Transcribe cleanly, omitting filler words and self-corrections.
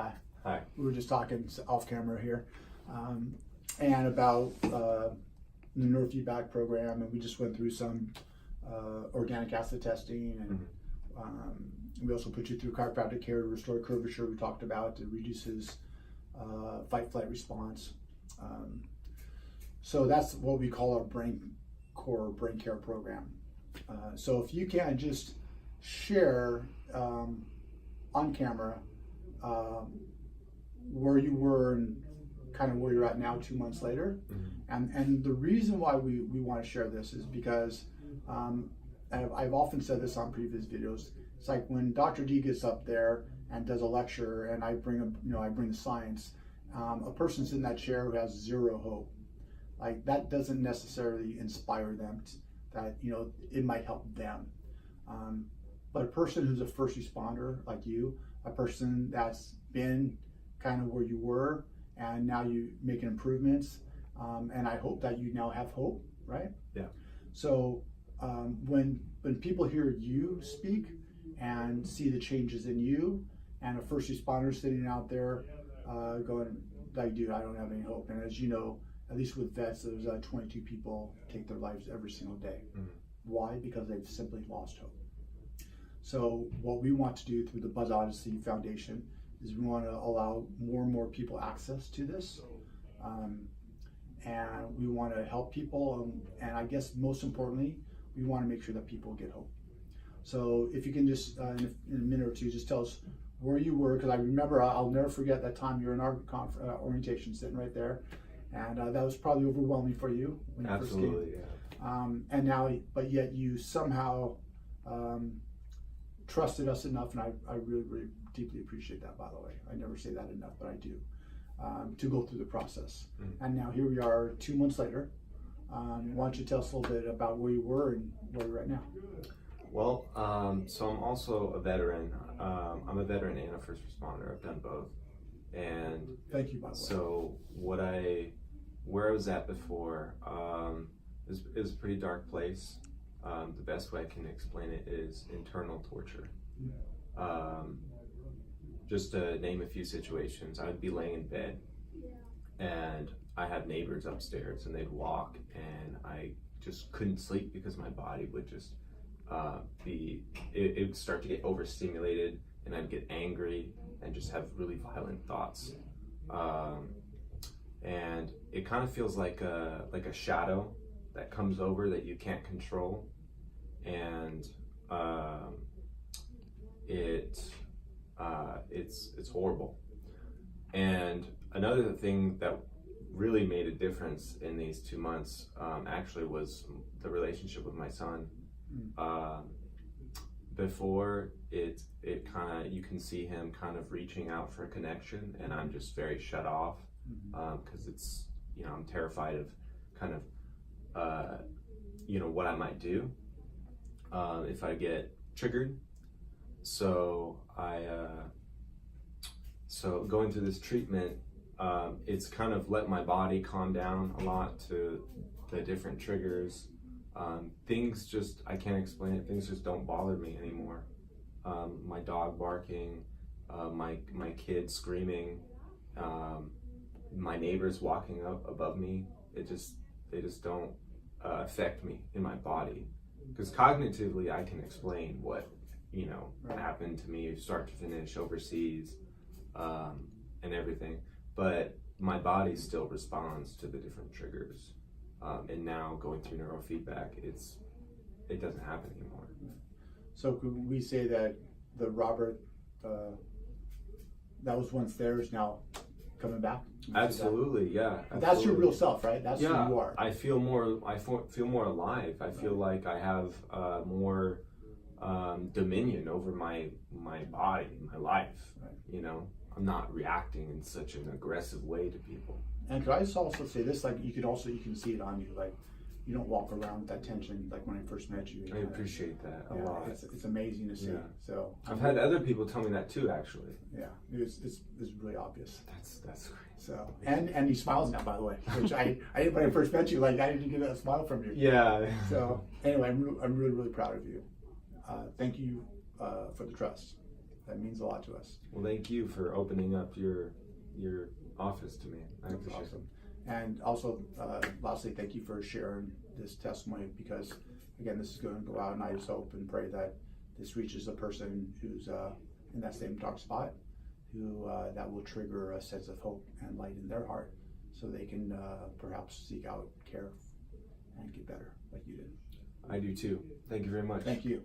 Hi. Hi. We were just talking off camera here, and about the neurofeedback program, and we just went through some organic acid testing, and we also put you through chiropractic care to restore curvature. We talked about it reduces fight-flight response. So that's what we call our brain care program. So if you can just share on camera where you were and kind of where you're at now 2 months later. And the reason why we want to share this is because I've often said this on previous videos. It's like when Dr. D gets up there and does a lecture and I bring the science, a person's in that chair who has zero hope. Like that doesn't necessarily inspire them that it might help them. But a person who's a first responder like you, a person that's been kind of where you were and now you making improvements, and I hope that you now have hope, right? Yeah. So when people hear you speak and see the changes in you, and a first responder sitting out there going like, dude, I don't have any hope. And as you know, at least with vets, there's 22 people take their lives every single day. Why? Because they've simply lost hope. So what we want to do through the Buzz Odyssey Foundation is we want to allow more and more people access to this. And we want to help people. And I guess most importantly, we want to make sure that people get hope. So if you can just, in a minute or two, just tell us where you were, because I remember, I'll never forget that time you were in our orientation sitting right there. And that was probably overwhelming for you when you first came. Absolutely, yeah. And now, but yet you somehow trusted us enough, and I really, really deeply appreciate that, by the way. I never say that enough, but I do, to go through the process. And now here we are 2 months later. Why don't you tell us a little bit about where you were and where you're at now? Well, so I'm also a veteran. I'm a veteran and a first responder. I've done both. And thank you, by the way. So where I was at before is a pretty dark place. The best way I can explain it is internal torture. Just to name a few situations, I would be laying in bed and I had neighbors upstairs and they'd walk and I just couldn't sleep because my body would just it would start to get overstimulated and I'd get angry and just have really violent thoughts. And it kind of feels like a shadow that comes over that you can't control, and it's horrible. And another thing that really made a difference in these 2 months actually was the relationship with my son. Before it kind of, you can see him kind of reaching out for a connection, and I'm just very shut off because it's, I'm terrified of kind of what I might do if I get triggered. So so going through this treatment, it's kind of let my body calm down a lot to the different triggers. Things just, I can't explain it, things just don't bother me anymore. My dog barking, my kids screaming, my neighbors walking up above me, they just don't affect me in my body. Because cognitively I can explain what happened to me start to finish overseas and everything, but my body still responds to the different triggers. And now going through neurofeedback, it doesn't happen anymore. So could we say that the Robert that was once there is now coming back? Absolutely, yeah. Absolutely. That's your real self, right? That's who you are. I feel more alive. I feel like I have more dominion over my body, my life. Right. I'm not reacting in such an aggressive way to people. And could I just also say this, like you can see it on you, like you don't walk around with that tension like when I first met you. I appreciate that a lot. It's amazing to see. Yeah. So I've had other people tell me that too, actually. Yeah, it's really obvious. That's great. So and he smiles now, by the way, which I didn't when I first met you. Like I didn't get a smile from you. Yeah. So anyway, I'm really proud of you. Thank you for the trust. That means a lot to us. Well, thank you for opening up your office to me. I That's appreciate awesome. And also, lastly, thank you for sharing this testimony, because again, this is going to go out, and I just hope and pray that this reaches a person who's in that same dark spot, who that will trigger a sense of hope and light in their heart, so they can perhaps seek out care and get better like you did. I do too. Thank you very much. Thank you.